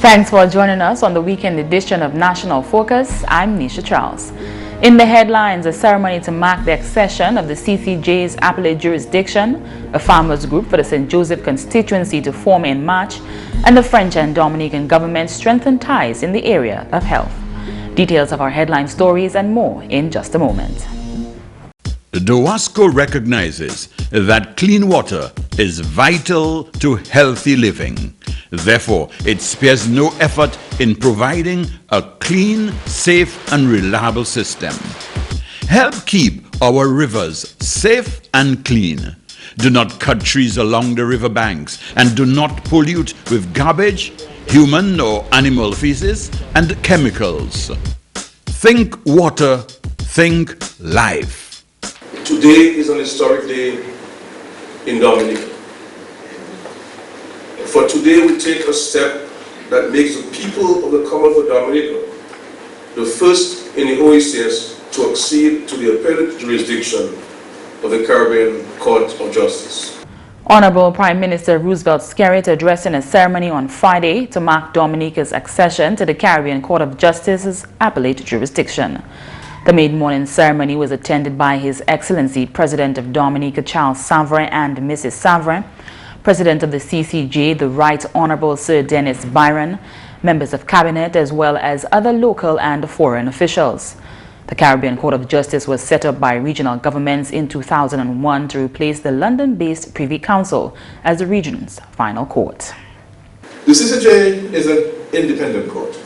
Thanks for joining us on the weekend edition of National Focus. I'm Nisha Charles. In the headlines, a ceremony to mark the accession of the CCJ's appellate jurisdiction, a farmers group for the St. Joseph constituency to form in March, and the French and Dominican governments strengthen ties in the area of health. Details of our headline stories and more in just a moment. DOWASCO recognizes that clean water is vital to healthy living. Therefore, it spares no effort in providing a clean, safe and reliable system. Help keep our rivers safe and clean. Do not cut trees along the river banks and do not pollute with garbage, human or animal feces and chemicals. Think water, think life. Today is an historic day in Dominica. For today we take a step that makes the people of the Commonwealth of Dominica the first in the OECS to accede to the appellate jurisdiction of the Caribbean Court of Justice. Honorable Prime Minister Roosevelt Skerrit addressing a ceremony on Friday to mark Dominica's accession to the Caribbean Court of Justice's appellate jurisdiction. The mid-morning ceremony was attended by His Excellency President of Dominica Charles Savre and Mrs. Savre, President of the CCJ, the Right Honorable Sir Dennis Byron, members of Cabinet, as well as other local and foreign officials. The Caribbean Court of Justice was set up by regional governments in 2001 to replace the London-based Privy Council as the region's final court. The CCJ is an independent court.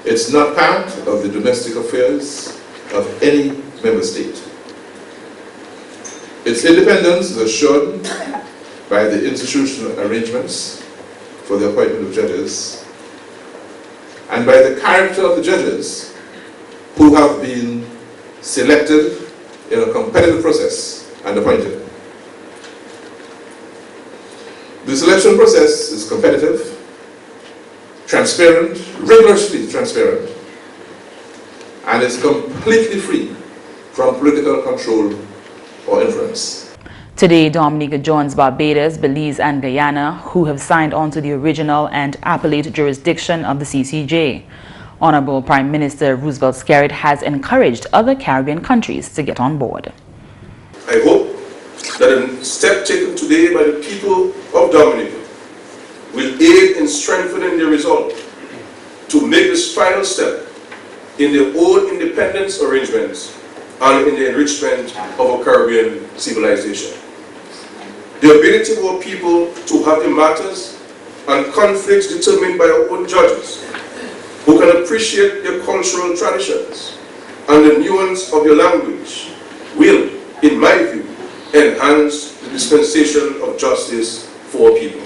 It's not part of the domestic affairs of any member state. Its independence is assured by the institutional arrangements for the appointment of judges and by the character of the judges who have been selected in a competitive process and appointed. The selection process is competitive, transparent, rigorously transparent, and is completely free from political control or influence. Today, Dominica joins Barbados, Belize and Guyana, who have signed on to the original and appellate jurisdiction of the CCJ. Honorable Prime Minister Roosevelt Skerrit has encouraged other Caribbean countries to get on board. I hope that a step taken today by the people of Dominica will aid in strengthening their resolve to make this final step in their own independence arrangements and in the enrichment of our Caribbean civilization. The ability of our people to have the matters and conflicts determined by our own judges, who can appreciate their cultural traditions and the nuance of their language, will, in my view, enhance the dispensation of justice for our people.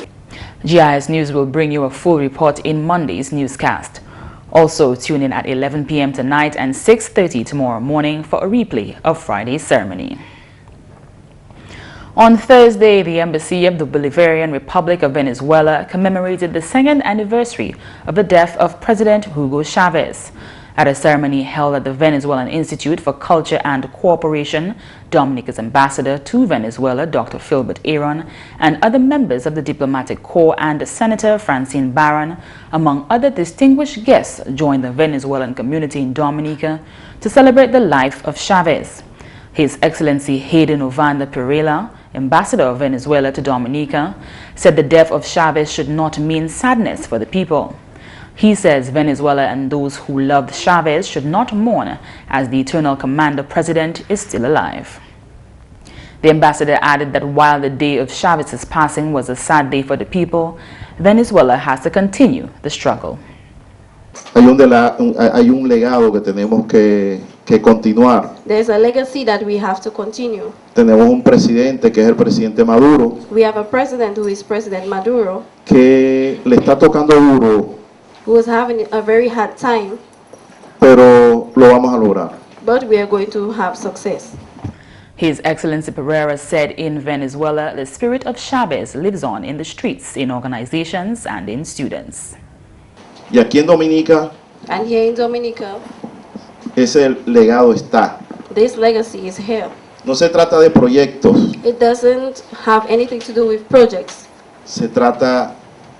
GIS News will bring you a full report in Monday's newscast. Also, tune in at 11 p.m. tonight and 6:30 tomorrow morning for a replay of Friday's ceremony. On Thursday, the Embassy of the Bolivarian Republic of Venezuela commemorated the second anniversary of the death of President Hugo Chavez. At a ceremony held at the Venezuelan Institute for Culture and Cooperation, Dominica's ambassador to Venezuela, Dr. Philbert Aaron, and other members of the diplomatic corps and Senator Francine Barron, among other distinguished guests, joined the Venezuelan community in Dominica to celebrate the life of Chavez. His Excellency Hayden Ovanda Pereira, ambassador of Venezuela to Dominica, said the death of Chavez should not mean sadness for the people. He says Venezuela and those who loved Chavez should not mourn, as the eternal commander president is still alive. The ambassador added that while the day of Chavez's passing was a sad day for the people, Venezuela has to continue the struggle. Hay un legado que tenemos que continuar. There's a legacy that we have to continue. Tenemos un presidente que es el presidente Maduro. We have a president who is President Maduro, Que le está tocando duro, who is having a very hard time, pero lo vamos a lograr. but we are going to have success. His Excellency Pereira said in Venezuela, the spirit of Chavez lives on in the streets, in organizations and in students. Y aquí en Dominica, And here in Dominica, ese legado está. this legacy is here. No se trata de proyectos, It doesn't have anything to do with projects. se trata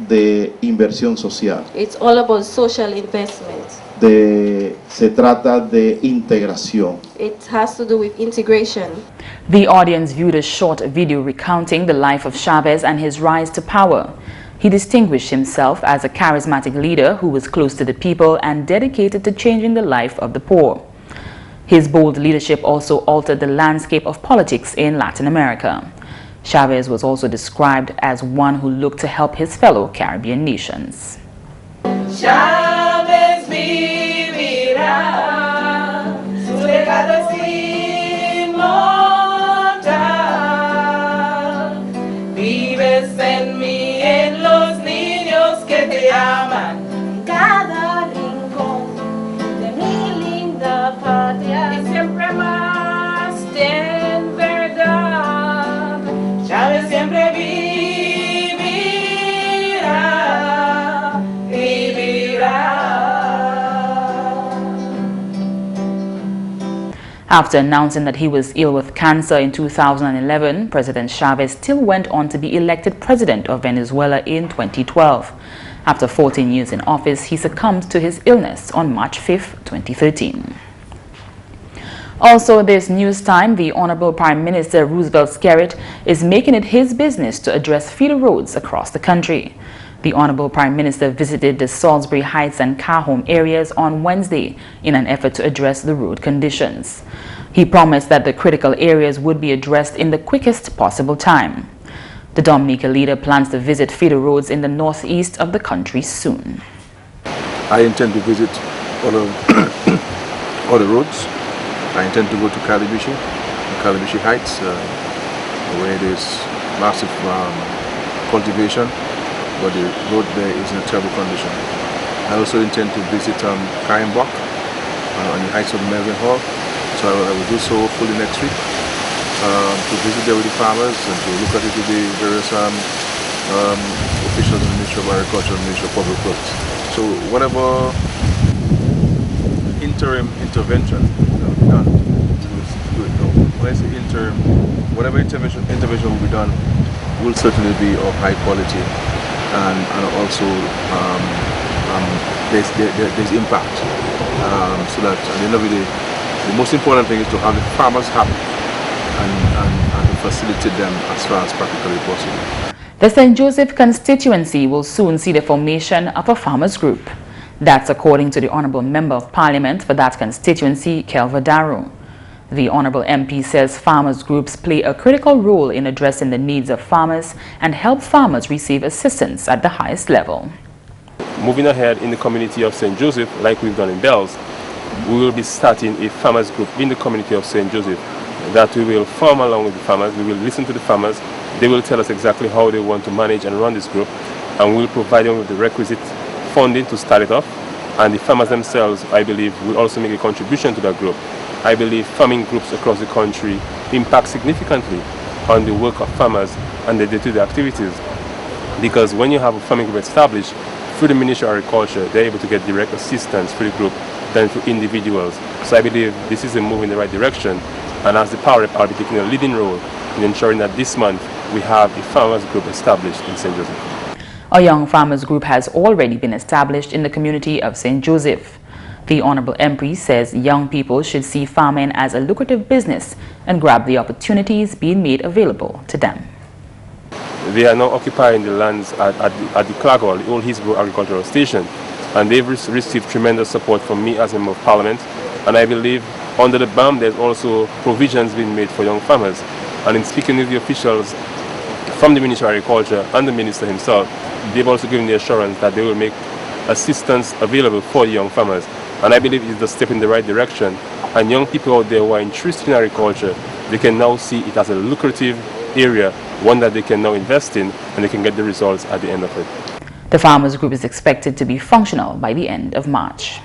de inversión social. It's all about social investment. Se trata de integración. It has to do with integration. The audience viewed a short video recounting the life of Chavez and his rise to power. He distinguished himself as a charismatic leader who was close to the people and dedicated to changing the life of the poor. His bold leadership also altered the landscape of politics in Latin America. Chavez was also described as one who looked to help his fellow Caribbean nations. Chavez vivirá, su legado es inmortal. Vives en mí, en los niños que te aman, en cada rincón de mi linda patria. Y siempre más en verdad, Chavez siempre vivirá, vivirá. After announcing that he was ill with cancer in 2011, President Chavez still went on to be elected president of Venezuela in 2012. After 14 years in office, he succumbed to his illness on March 5, 2013. Also this news time, the Honorable Prime Minister Roosevelt Skerrit is making it his business to address feeder roads across the country. The Honorable Prime Minister visited the Salisbury Heights and Carhome areas on Wednesday in an effort to address the road conditions. He promised that the critical areas would be addressed in the quickest possible time. The Dominica leader plans to visit feeder roads in the northeast of the country soon. I intend to visit all the roads. I intend to go to Kerdisha Heights, where there's massive cultivation, but the road there is in a terrible condition. I also intend to visit Kaimbok on the heights of Melvin Hall, so I will do so hopefully next week, to visit there with the farmers and to look at it with the various officials in the Ministry of Agriculture and Ministry of Public Works. So whatever interim intervention will be done, when I say interim, whatever intervention will be done will certainly be of high quality, and also there's impact, so that at the end of the day, the most important thing is to have the farmers happy and to facilitate them as far as practically possible. The St. Joseph constituency will soon see the formation of a farmers group. That's according to the Honourable Member of Parliament for that constituency, Kelva Darrow. The Honourable MP says farmers groups play a critical role in addressing the needs of farmers and help farmers receive assistance at the highest level. Moving ahead in the community of St. Joseph, like we've done in Bells, we will be starting a farmers group in the community of St. Joseph that we will form along with the farmers. We will listen to the farmers. They will tell us exactly how they want to manage and run this group, and we will provide them with the requisite funding to start it off. And the farmers themselves, I believe, will also make a contribution to that group. I believe farming groups across the country impact significantly on the work of farmers and their day-to-day activities, because when you have a farming group established through the Ministry of Agriculture, they're able to get direct assistance through the group than through individuals. So I believe this is a move in the right direction, and as the Power Rep, I'll be taking a leading role in ensuring that this month we have a farmers group established in St. Joseph. A young farmers group has already been established in the community of St. Joseph. The Honourable MP says young people should see farming as a lucrative business and grab the opportunities being made available to them. They are now occupying the lands at the Clag Hall, the old Hillsborough Agricultural Station, and they've received tremendous support from me as a Member of Parliament, and I believe under the BAM there's also provisions being made for young farmers. And in speaking with the officials from the Ministry of Agriculture and the Minister himself, they've also given the assurance that they will make assistance available for young farmers. And I believe it's a step in the right direction, and young people out there who are interested in agriculture, they can now see it as a lucrative area, one that they can now invest in, and they can get the results at the end of it. The farmers group is expected to be functional by the end of March.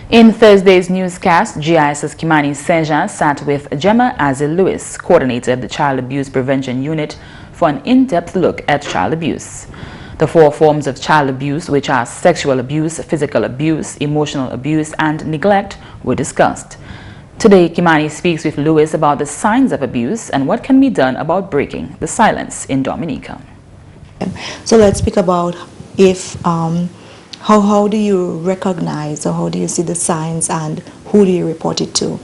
In Thursday's newscast, GIS's Kimani Senja sat with Gemma Azil-Luce, coordinator of the Child Abuse Prevention Unit, for an in-depth look at child abuse. The 4 forms of child abuse, which are sexual abuse, physical abuse, emotional abuse, and neglect, were discussed. Today, Kimani speaks with Luce about the signs of abuse and what can be done about breaking the silence in Dominica. So let's speak about if how do you recognize, or how do you see the signs, and who do you report it to?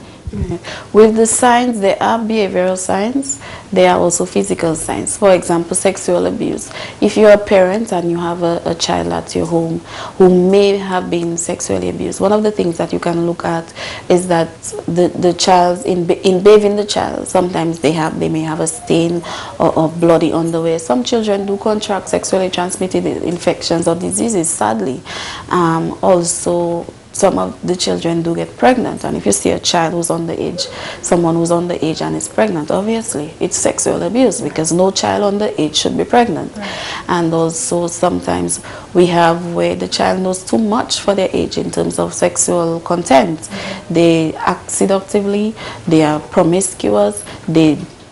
With the signs, there are behavioral signs, there are also physical signs. For example, sexual abuse. If you're a parent and you have a child at your home who may have been sexually abused, one of the things that you can look at is that the child, in bathing the child, sometimes they may have a stain or bloody underwear. Some children do contract sexually transmitted infections or diseases, sadly. Also, some of the children do get pregnant, and if you see a child who's underage, someone who's underage and is pregnant, obviously it's sexual abuse, because no child underage should be pregnant. Right. And also sometimes we have where the child knows too much for their age in terms of sexual content. Mm-hmm. They act seductively, they are promiscuous,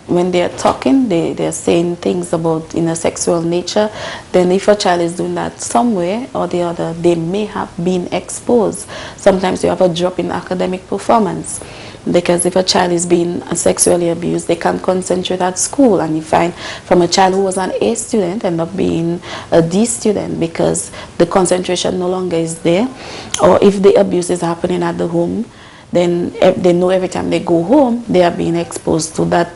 when they are talking, they are saying things about in a sexual nature. Then if a child is doing that somewhere or the other, they may have been exposed. Sometimes you have a drop in academic performance, because if a child is being sexually abused, they can't concentrate at school, and you find from a child who was an A student end up being a D student because the concentration no longer is there. Or if the abuse is happening at the home, then they know every time they go home, they are being exposed to that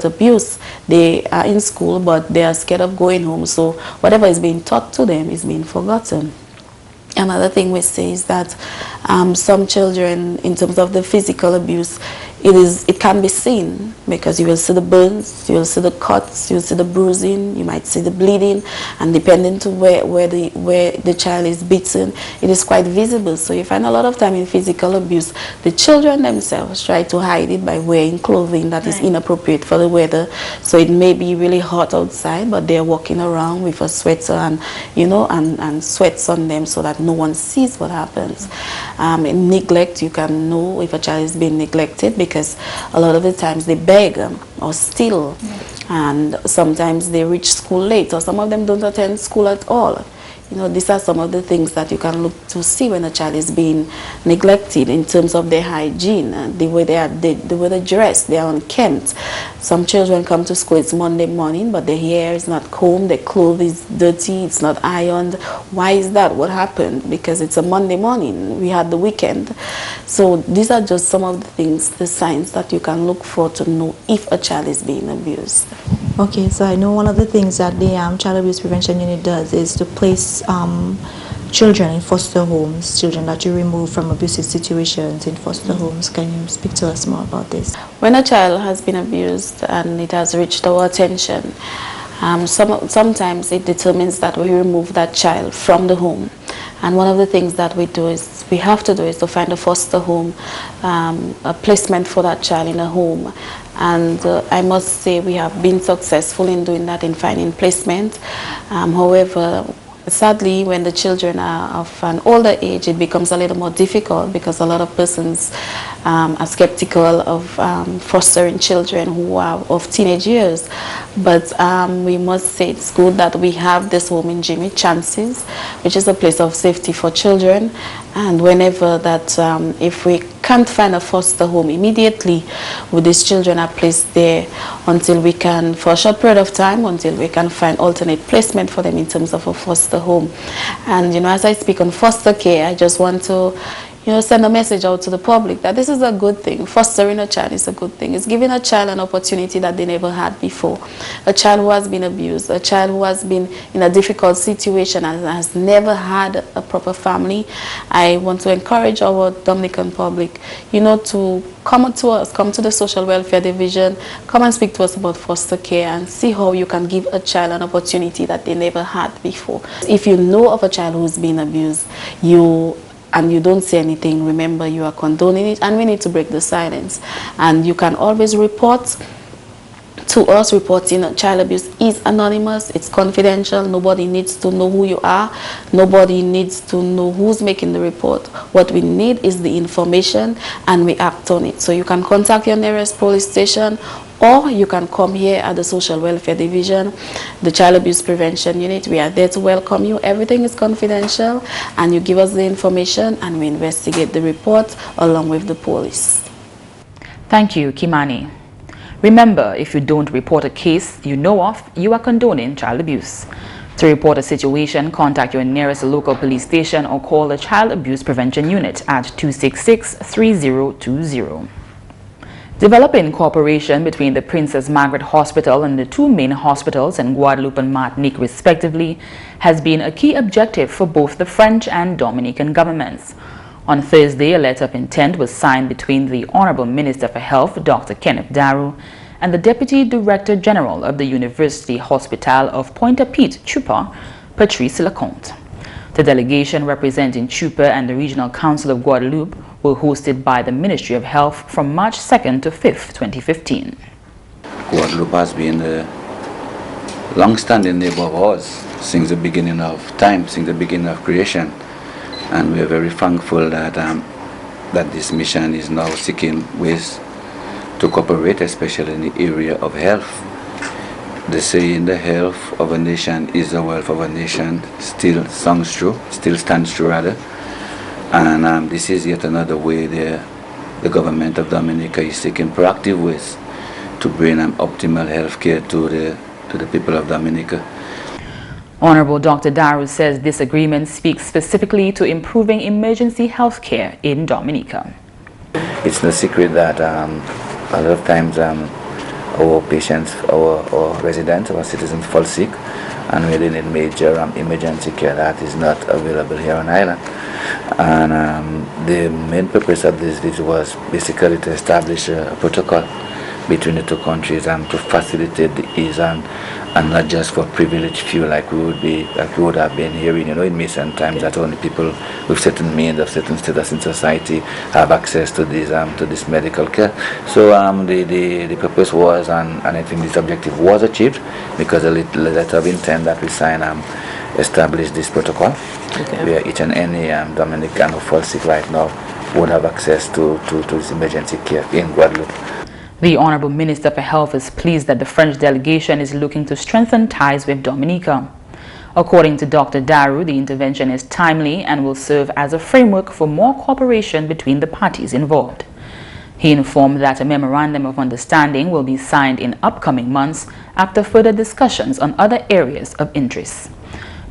abuse. They are in school, but they are scared of going home. So whatever is being taught to them is being forgotten. Another thing we say is that some children, in terms of the physical abuse, it can be seen, because you will see the burns, you will see the cuts, you will see the bruising, you might see the bleeding, and depending to where the child is beaten, it is quite visible. So you find a lot of time in physical abuse, the children themselves try to hide it by wearing clothing that is inappropriate for the weather. So it may be really hot outside, but they're walking around with a sweater and and sweats on them so that no one sees what happens. In neglect, you can know if a child is being neglected, because a lot of the times they beg or steal, and sometimes they reach school late, or some of them don't attend school at all. These are some of the things that you can look to see when a child is being neglected in terms of their hygiene, the way they dress, they are unkempt. Some children come to school, it's Monday morning, but their hair is not combed, their clothes is dirty, it's not ironed. Why is that? What happened? Because it's a Monday morning, we had the weekend. So these are just some of the things, the signs that you can look for to know if a child is being abused. Okay, so I know one of the things that the Child Abuse Prevention Unit does is to place children in foster homes, children that you remove from abusive situations in foster homes. Can you speak to us more about this? When a child has been abused and it has reached our attention, sometimes it determines that we remove that child from the home. And one of the things that we have to do is to find a foster home, a placement for that child in a home. And I must say we have been successful in doing that, in finding placement. However, sadly, when the children are of an older age, it becomes a little more difficult, because a lot of persons are skeptical of fostering children who are of teenage years. But we must say it's good that we have this home in Jimmy Chances, which is a place of safety for children. And whenever that, if we can't find a foster home immediately, these children are placed there until we can, for a short period of time, until we can find alternate placement for them in terms of a foster home. And as I speak on foster care, I just want to send a message out to the public that this is a good thing. Fostering a child is a good thing. It's giving a child an opportunity that they never had before. A child who has been abused, a child who has been in a difficult situation and has never had a proper family. I want to encourage our Dominican public, to come to us, come to the Social Welfare Division, come and speak to us about foster care and see how you can give a child an opportunity that they never had before. If you know of a child who's been abused, and you don't say anything, remember you are condoning it, and we need to break the silence. And you can always report to us. Reporting child abuse is anonymous, it's confidential, nobody needs to know who you are, nobody needs to know who's making the report. What we need is the information, and we act on it. So you can contact your nearest police station, or you can come here at the Social Welfare Division, the Child Abuse Prevention Unit. We are there to welcome you. Everything is confidential, and you give us the information and we investigate the report along with the police. Thank you, Kimani. Remember, if you don't report a case you know of, you are condoning child abuse. To report a situation, contact your nearest local police station or call the Child Abuse Prevention Unit at 266-3020. Developing cooperation between the Princess Margaret Hospital and the two main hospitals in Guadeloupe and Martinique respectively has been a key objective for both the French and Dominican governments. On Thursday, a letter of intent was signed between the Honorable Minister for Health, Dr. Kenneth Daru, and the Deputy Director General of the University Hospital of Pointe-à-Pitre, Chupa, Patrice Lecomte. The delegation representing Chupa and the Regional Council of Guadeloupe were hosted by the Ministry of Health from March 2nd to 5th, 2015. Guadeloupe has been a long-standing neighbor of ours since the beginning of time, since the beginning of creation. And we are very thankful that, that this mission is now seeking ways to cooperate, especially in the area of health. They say the health of a nation is the wealth of a nation still stands true rather. And this is yet another way the government of Dominica is taking proactive ways to bring optimal health care to the people of Dominica. Honorable Dr. Daru says this agreement speaks specifically to improving emergency health care in Dominica. It's no secret that a lot of times our patients, our residents, our citizens fall sick, and we need major emergency care that is not available here on island. And the main purpose of this visit was basically to establish a protocol between the two countries to facilitate the ease and not just for privileged few like we would have been hearing, in recent times that only people with certain means of certain status in society have access to this medical care. So the purpose was, and I think this objective was achieved because the letter of intent that we signed established this protocol, where each and any Dominican who falls sick right now would have access to this emergency care in Guadeloupe. The Honorable Minister for Health is pleased that the French delegation is looking to strengthen ties with Dominica. According to Dr. Daru, the intervention is timely and will serve as a framework for more cooperation between the parties involved. He informed that a memorandum of understanding will be signed in upcoming months after further discussions on other areas of interest.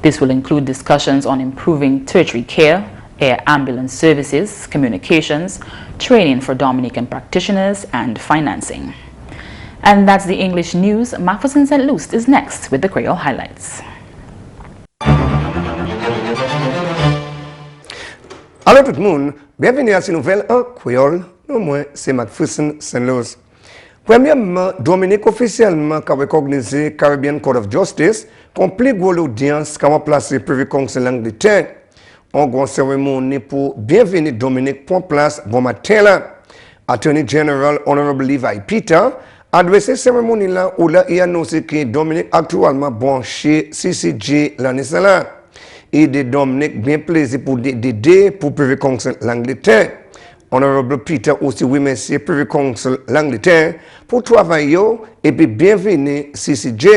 This will include discussions on improving tertiary care, air ambulance services, communications, training for Dominican practitioners, and financing. And that's the English news. McPherson St. Luce is next with the Creole highlights. Allô tout le monde, bienvenue à cette nouvelle en créole. Moi, c'est McPherson St. Luce. Premièrement, Dominique officiellement a reconnu Caribbean Court of Justice comme plus grosse audience qu'a placé Privy Council l'Angleterre. En grande cérémonie pour bienvenue Dominique pour place bon matin là. Attorney General Honorable Levi Peter a adressé cérémonie là où là il a annoncé que Dominique actuellement branché CCJ l'année là. Et de Dominique bien plaisir pour d'aider pour Privy Council l'Angleterre. Honorable Peter aussi remercie Privy Council l'Angleterre pour travailler et puis bienvenue CCJ.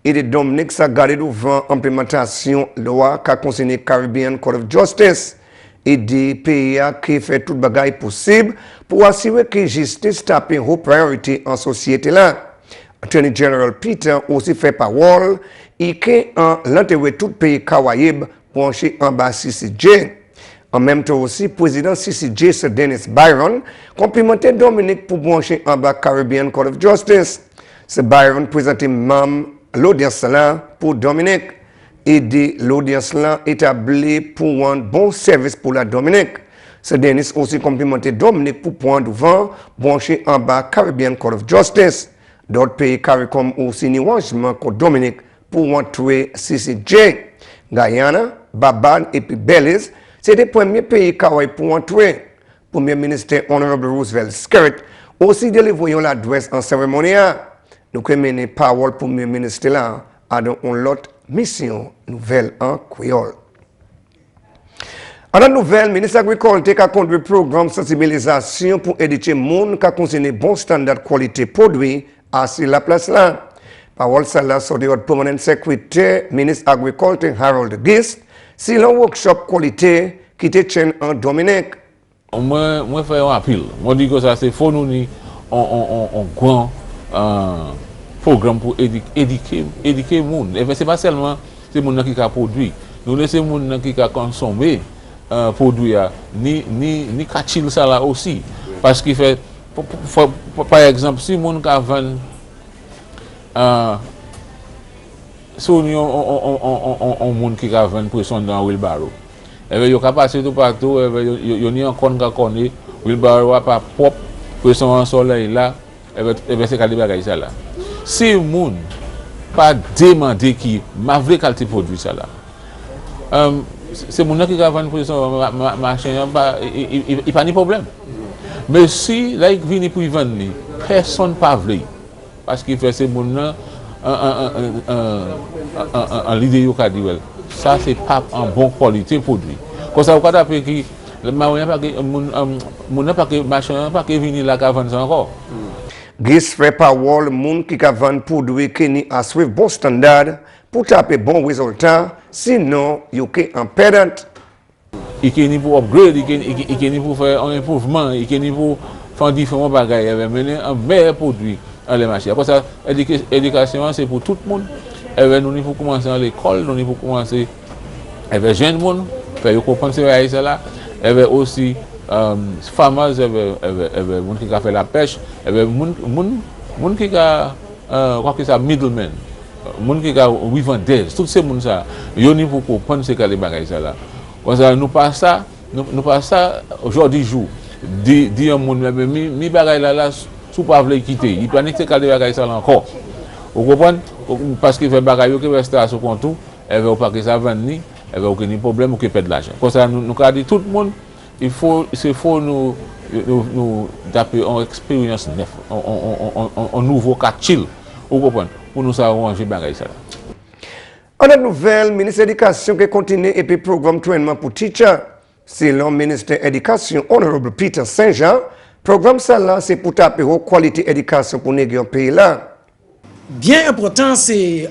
Et de Dominique s'est gardé devant l'implémentation de la loi qui a concerné Caribbean Court of Justice et des pays qui fait tout bagaille possible pour assurer que la justice tape une haute priorité en société là. Attorney General Peter aussi fait parole et que l'intérêt tout pays Caraïbes branché en bas CCJ. En même temps aussi, président CCJ Sir Dennis Byron complimentait Dominique pour brancher en bas Caribbean Court of Justice. Sir Byron présentait même l'audience là pour Dominique et l'audience là établie pour un bon service pour la Dominique. Sir Dennis aussi complimentait Dominique pour prendre devant brancher en bas Caribbean Court of Justice. D'autres pays CARICOM aussi un arrangement contre Dominique pour entrer CCJ. Guyana, Barbade et puis Belize, c'est les premiers pays Caraïbes pour entrer. Premier ministre Honorable Roosevelt Skerritt aussi délivré l'adresse en cérémonie. Nous avons mené parole pour le ministre là à une autre mission nouvelle en créole. En nouvelle, le ministre de l'Agriculture a conduit un programme de sensibilisation pour éduquer les gens qui concernent bon standard de qualité produit à la place là. Parole celle-là sur le permanent secrétaire, ministre de l'Agriculture Harold Gist, c'est un workshop qualité qui était tenu en Dominique. Moi, fais un appel. Moi, dis que ça, c'est faut nous un grand programme pour éduquer monde. Et c'est pas seulement c'est monde qui a produit. Nous laissons monde qui a consommé produit ni kachil ça là aussi parce qu'il fait par exemple si monde qui a vend si on monde qui a vend pression dans wheelbarrow et bien il a passé tout partout il y a un con qui connaît wheelbarrow pas propre pression en soleil là et bien c'est qualité bagage ça là si monde pas demander qui ma vraie qualité produit ça là c'est mon qui va vendre pression machin il pas de problème mais si là il vient pour vendre personne pas veut parce qu'il fait c'est mon en l'idée yo ka dit ça c'est pas en bonne qualité produit comme ça vous taper qui mon pas que machin pas que venir là ka vendre encore GIS fait parole moun qui ka vendre produit qui ni à suivre bon standard pour taper bon résultat sinon you can perdant. Il est pour upgrade, il est pour faire un improvement, il est pour faire différents bagages, il mener un meilleur produit dans les marchés. Après ça, l'éducation c'est pour tout le monde. Nous il faut commencer à l'école, nous il faut commencer avec jeunes monde, faire comprendre ça là, aussi farmers, monde qui a fait la pêche, monde qui a quoi que ça middleman. Moun qui a revendeurs, tout ces monde ça, yo ni pour comprendre ce que les bagages ça là. Comme ça nous pas ça aujourd'hui jour. Di un monde mi bagages là sous pas veut quitter. Il planifier ce que les bagages ça là encore. Vous comprenez parce qu'il fait bagages qui reste à ce compte tout, elle veut pas que ça vende ni, elle veut aucun problème ou que perd de l'argent. Comme ça nous a dit tout le monde il faut nous taper en expérience neuf, en nouveau cas chill. Vous comprenez pour nous arranger bagay ça. En la nouvelle, ministre de l'Éducation qui continue et puis programme trainement pour teacher. Selon le ministre de l'Éducation, Honorable Peter Saint-Jean, programme ça là c'est pour taper haute qualité d'éducation pour néguer un pays là. Bien important, c'est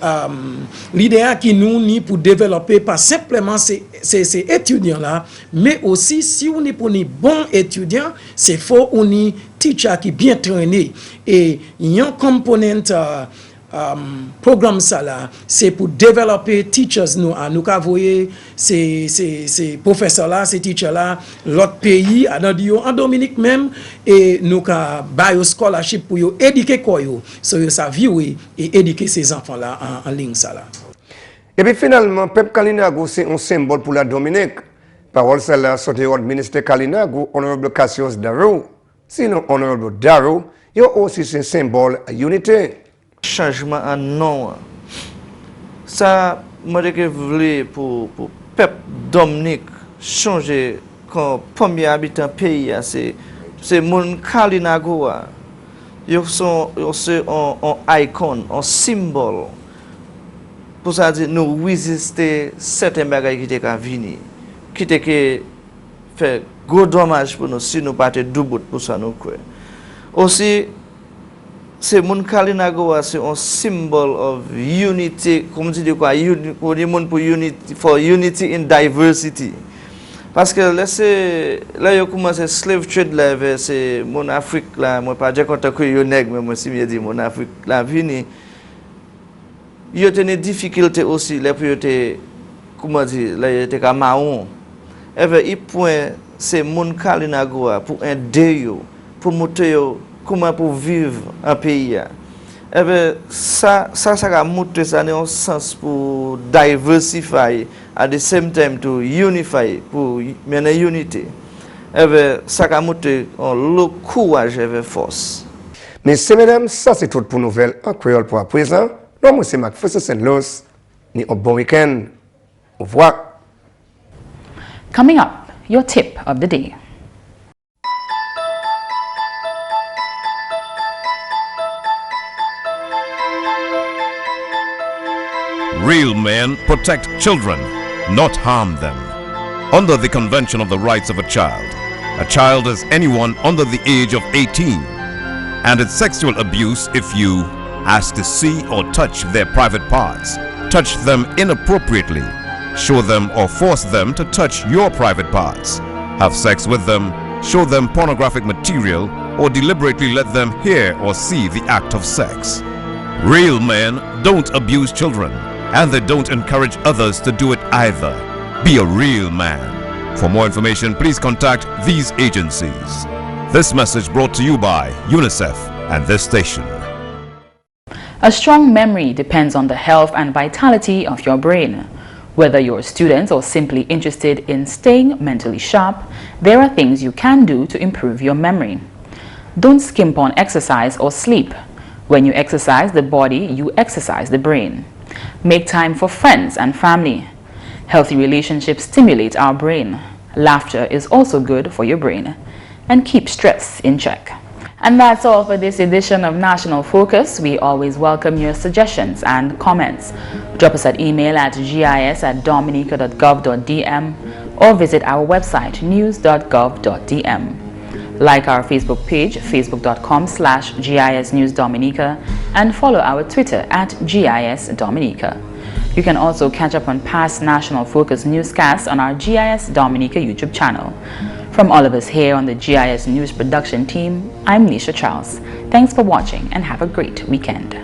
l'idée qui nous ni pour développer pas simplement ces étudiants-là, mais aussi si on est pour les bons étudiants, c'est faut on est teacher qui bien traîné. Et il y a un component programme ça là, c'est pour développer teachers nous voyez ces professeurs là, ces teachers là, l'autre pays, en Dominique même, et nous avons bail scholarship pour éduquer quoi yo, so ça vie et éduquer ces enfants là en ligne ça là. Et puis finalement, Pep Kalinago c'est un symbole pour la Dominique. Parole ça là sorti au ministre Kalinago, honorable Cassius Darrow. Sinon honorable Darrow, il aussi c'est un symbole à unité. Changement en nom. Ça, moi, je voulais pour peuple Dominique changer comme premier habitant pays, c'est mon Kalinago. Ils sont un icon, un symbole. Pour ça, nous résister certains bagages qui étaient venus, qui étaient fait gros dommage pour nous si nous partons double pour ça nous quoi. Aussi c'est mon Kalinago, c'est un symbole of unity, comme tu dis quoi, for unity in diversity. Parce que là, il commence à slave trade là, c'est mon Afrique là, moi pas dire quand que yo nèg, mais moi si me dit mon Afrique là vini. Il y a des difficultés aussi là pour comment dire, là il était comme marron. Et bien il point c'est mon Kalinago pour aider yo, pour montrer yo comment pour vivre un pays. Eh bien, ça a montré ça dans un sens pour diversify, at the same time to unify, pour mener unité. Eh bien, ça a montré le courage et force. Messieurs, mesdames, ça c'est tout pour nouvelle en créole pour à présent. Non, moi c'est McPherson Luce. Ni un bon week-end. Au revoir. Coming up, your tip of the day. Real men protect children, not harm them. Under the Convention of the Rights of a child is anyone under the age of 18. And it's sexual abuse if you ask to see or touch their private parts, touch them inappropriately, show them or force them to touch your private parts, have sex with them, show them pornographic material, or deliberately let them hear or see the act of sex. Real men don't abuse children, and they don't encourage others to do it either. Be a real man. For more information, please contact these agencies. This message brought to you by UNICEF and this station. A strong memory depends on the health and vitality of your brain. Whether you're a student or simply interested in staying mentally sharp, there are things you can do to improve your memory. Don't skimp on exercise or sleep. When you exercise the body, you exercise the brain. Make time for friends and family. Healthy relationships stimulate our brain. Laughter is also good for your brain. And keep stress in check. And that's all for this edition of National Focus. We always welcome your suggestions and comments. Drop us an email at gis@dominica.gov.dm or visit our website news.gov.dm. Like our Facebook page, facebook.com/GIS News Dominica, and follow our Twitter at GIS Dominica. You can also catch up on past National Focus newscasts on our GIS Dominica YouTube channel. From all of us here on the GIS News production team, I'm Nisha Charles. Thanks for watching and have a great weekend.